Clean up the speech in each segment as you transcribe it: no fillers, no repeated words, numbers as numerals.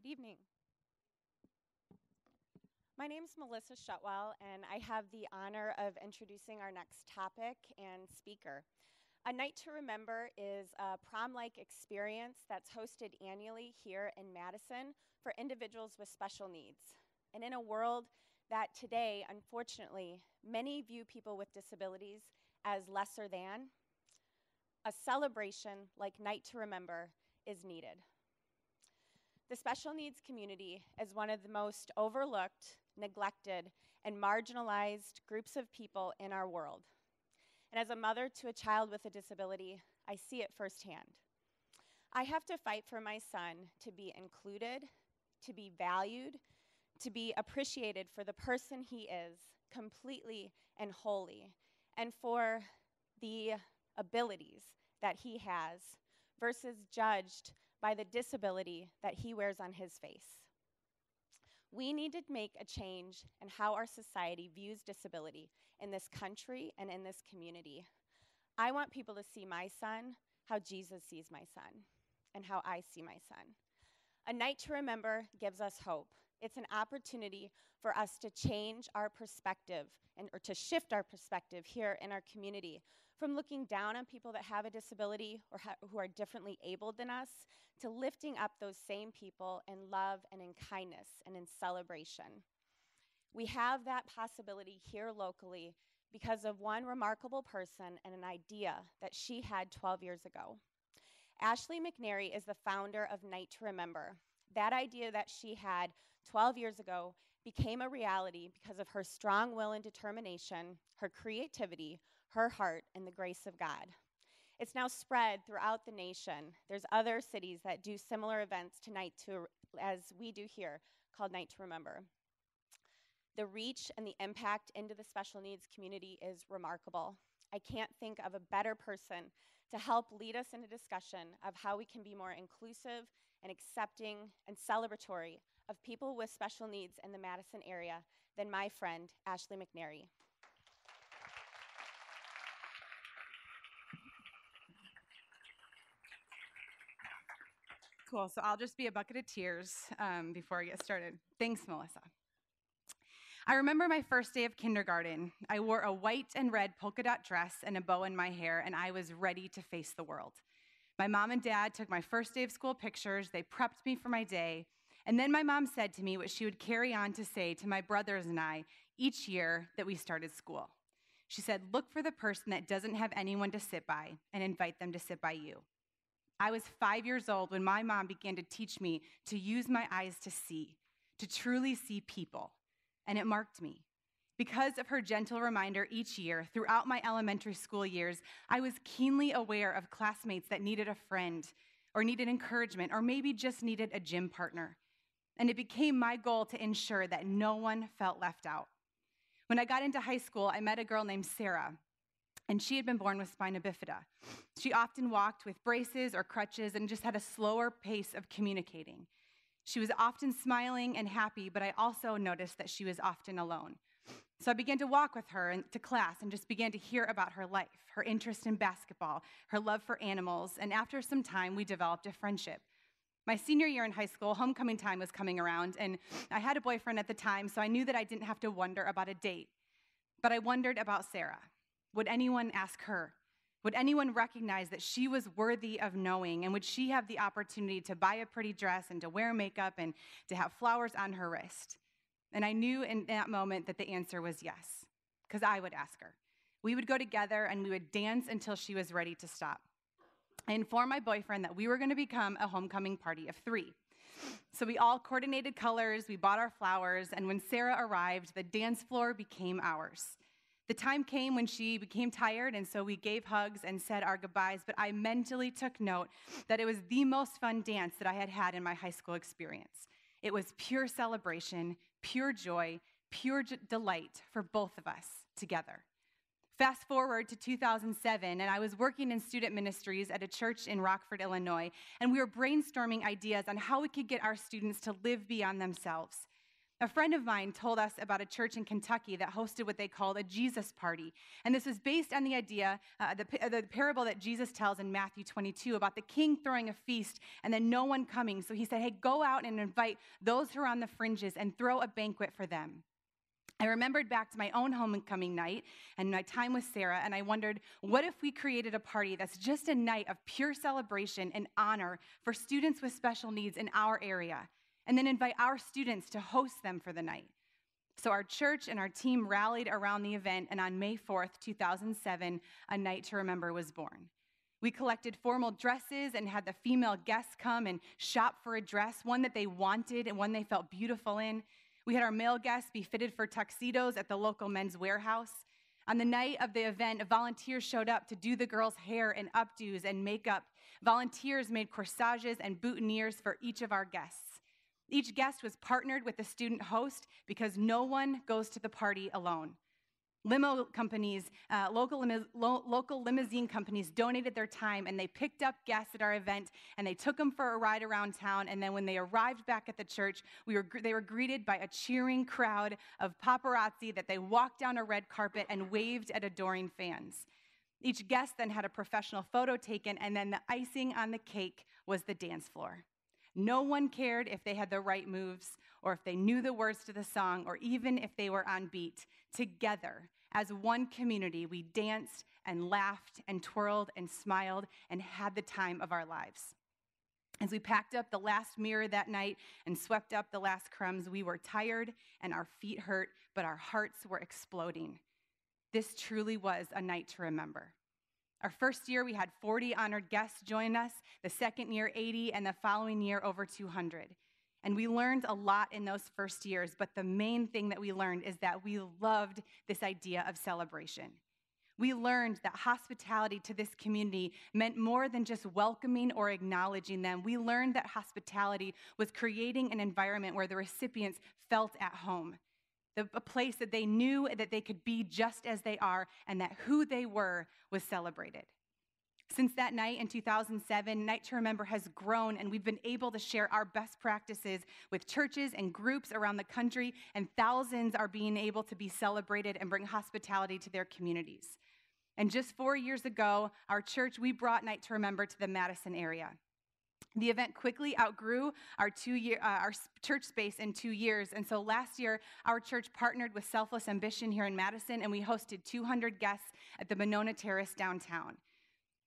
Good evening. My name is Melissa Shutwell, and I have the honor of introducing our next topic and speaker. A Night to Remember is a prom-like experience that's hosted annually here in Madison for individuals with special needs. And in a world that today, unfortunately, many view people with disabilities as lesser than, a celebration like Night to Remember is needed. The special needs community is one of the most overlooked, neglected, and marginalized groups of people in our world. And as a mother to a child with a disability, I see it firsthand. I have to fight for my son to be included, to be valued, to be appreciated for the person he is, completely and wholly, and for the abilities that he has, versus judged by the disability that he wears on his face. We need to make a change in how our society views disability in this country and in this community. I want people to see my son how Jesus sees my son and how I see my son. A Night to Remember gives us hope. It's an opportunity for us to change our perspective or to shift our perspective here in our community from looking down on people that have a disability or who are differently abled than us to lifting up those same people in love and in kindness and in celebration. We have that possibility here locally because of one remarkable person and an idea that she had 12 years ago. Ashley McNary is the founder of Night to Remember. That idea that she had 12 years ago became a reality because of her strong will and determination, her creativity, her heart, and the grace of God. It's now spread throughout the nation. There's other cities that do similar events tonight as we do here, called Night to Remember. The reach and the impact into the special needs community is remarkable. I can't think of a better person to help lead us in a discussion of how we can be more inclusive and accepting and celebratory of people with special needs in the Madison area than my friend, Ashley McNery. Cool, so I'll just be a bucket of tears before I get started. Thanks, Melissa. I remember my first day of kindergarten. I wore a white and red polka dot dress and a bow in my hair, and I was ready to face the world. My mom and dad took my first day of school pictures. They prepped me for my day. And then my mom said to me what she would carry on to say to my brothers and I each year that we started school. She said, "Look for the person that doesn't have anyone to sit by and invite them to sit by you." I was 5 years old when my mom began to teach me to use my eyes to see, to truly see people, and it marked me. Because of her gentle reminder each year throughout my elementary school years, I was keenly aware of classmates that needed a friend or needed encouragement or maybe just needed a gym partner. And it became my goal to ensure that no one felt left out. When I got into high school, I met a girl named Sarah, and she had been born with spina bifida. She often walked with braces or crutches and just had a slower pace of communicating. She was often smiling and happy, but I also noticed that she was often alone. So I began to walk with her to class and just began to hear about her life, her interest in basketball, her love for animals, and after some time, we developed a friendship. My senior year in high school, homecoming time was coming around, and I had a boyfriend at the time, so I knew that I didn't have to wonder about a date. But I wondered about Sarah. Would anyone ask her? Would anyone recognize that she was worthy of knowing? And would she have the opportunity to buy a pretty dress and to wear makeup and to have flowers on her wrist? And I knew in that moment that the answer was yes, because I would ask her. We would go together and we would dance until she was ready to stop. I informed my boyfriend that we were going to become a homecoming party of 3. So we all coordinated colors, we bought our flowers, and when Sarah arrived, the dance floor became ours. The time came when she became tired, and so we gave hugs and said our goodbyes, but I mentally took note that it was the most fun dance that I had had in my high school experience. It was pure celebration, pure joy, pure delight for both of us together. Fast forward to 2007, and I was working in student ministries at a church in Rockford, Illinois, and we were brainstorming ideas on how we could get our students to live beyond themselves. A friend of mine told us about a church in Kentucky that hosted what they called a Jesus party. And this was based on the idea, the parable that Jesus tells in Matthew 22 about the king throwing a feast and then no one coming. So he said, hey, go out and invite those who are on the fringes and throw a banquet for them. I remembered back to my own homecoming night and my time with Sarah, and I wondered, what if we created a party that's just a night of pure celebration and honor for students with special needs in our area, and then invite our students to host them for the night? So our church and our team rallied around the event, and on May 4th, 2007, A Night to Remember was born. We collected formal dresses and had the female guests come and shop for a dress, one that they wanted and one they felt beautiful in. We had our male guests be fitted for tuxedos at the local Men's Warehouse. On the night of the event, volunteers showed up to do the girls' hair and updos and makeup. Volunteers made corsages and boutonnieres for each of our guests. Each guest was partnered with the student host because no one goes to the party alone. Limo companies, local limousine companies donated their time, and they picked up guests at our event, and they took them for a ride around town, and then when they arrived back at the church, they were greeted by a cheering crowd of paparazzi that they walked down a red carpet and waved at adoring fans. Each guest then had a professional photo taken, and then the icing on the cake was the dance floor. No one cared if they had the right moves, or if they knew the words to the song, or even if they were on beat. Together, as one community, we danced and laughed and twirled and smiled and had the time of our lives. As we packed up the last mirror that night and swept up the last crumbs, we were tired and our feet hurt, but our hearts were exploding. This truly was a night to remember. Our first year, we had 40 honored guests join us, the second year, 80, and the following year, over 200. And we learned a lot in those first years, but the main thing that we learned is that we loved this idea of celebration. We learned that hospitality to this community meant more than just welcoming or acknowledging them. We learned that hospitality was creating an environment where the recipients felt at home, a place that they knew that they could be just as they are and that who they were was celebrated. Since that night in 2007, Night to Remember has grown, and we've been able to share our best practices with churches and groups around the country, and thousands are being able to be celebrated and bring hospitality to their communities. And just 4 years ago, our church, we brought Night to Remember to the Madison area. The event quickly outgrew our church space in 2 years, and so last year, our church partnered with Selfless Ambition here in Madison, and we hosted 200 guests at the Monona Terrace downtown.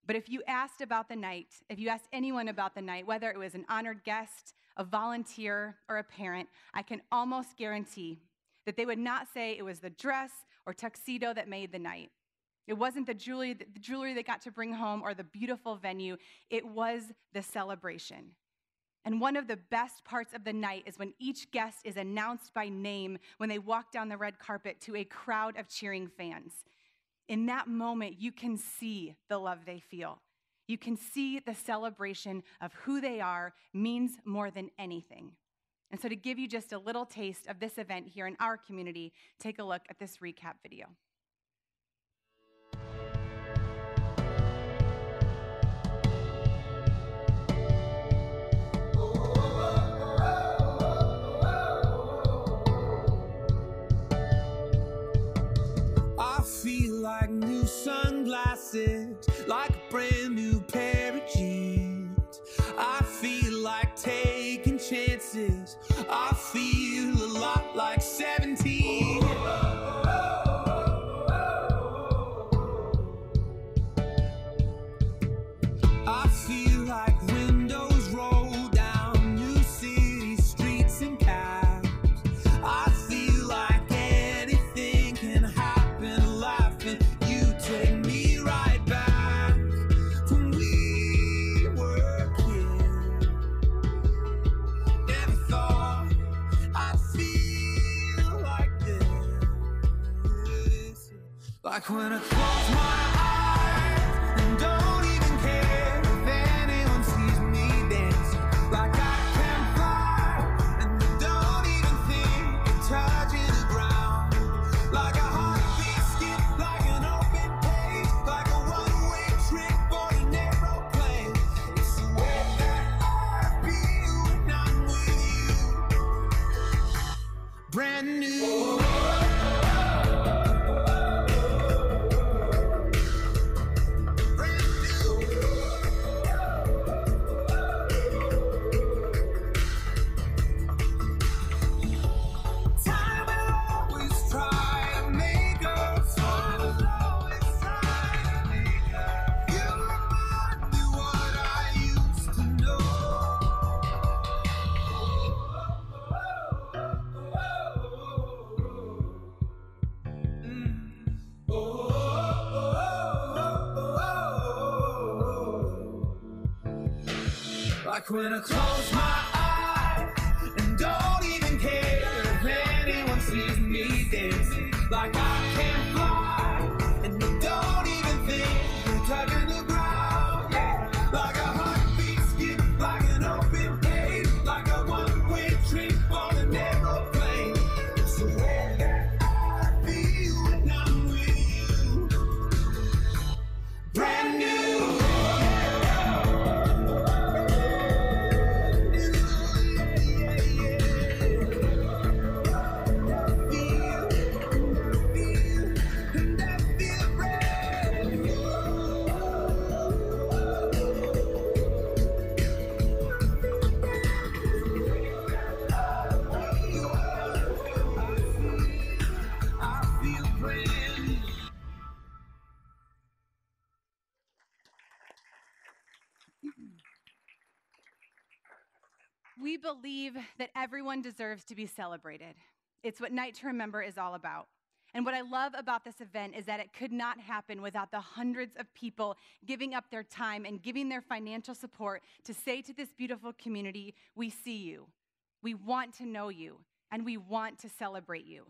But if you asked about the night, if you asked anyone about the night, whether it was an honored guest, a volunteer, or a parent, I can almost guarantee that they would not say it was the dress or tuxedo that made the night. It wasn't the jewelry they got to bring home or the beautiful venue. It was the celebration. And one of the best parts of the night is when each guest is announced by name when they walk down the red carpet to a crowd of cheering fans. In that moment, you can see the love they feel. You can see the celebration of who they are means more than anything. And so to give you just a little taste of this event here in our community, take a look at this recap video. Feel like new sunglasses, like a brand new pair of jeans. I feel like taking chances. I feel a lot like 17. I feel like windows roll down new city streets and cabs. I feel like anything can happen. You take me right back when we were kids. Never thought I'd feel like this. Like when I close my eyes and don't even care if anyone sees me dancing. Like I can fly and I don't even think of touching the ground. Like a heartbeat skip, like an open page, like a one-way trip on an aeroplane. It's the way that I feel when I'm with you. Like when I close my eyes and don't even care if anyone sees me dancing. Like I can fly and you don't even think you're touching the ground. Yeah. Like a heartbeat skip, like an open cage, like a one-way trip on an aeroplane. It's the way that I feel when I'm with you. Brand new. We believe that everyone deserves to be celebrated. It's what Night to Remember is all about. And what I love about this event is that it could not happen without the hundreds of people giving up their time and giving their financial support to say to this beautiful community, we see you, we want to know you, and we want to celebrate you.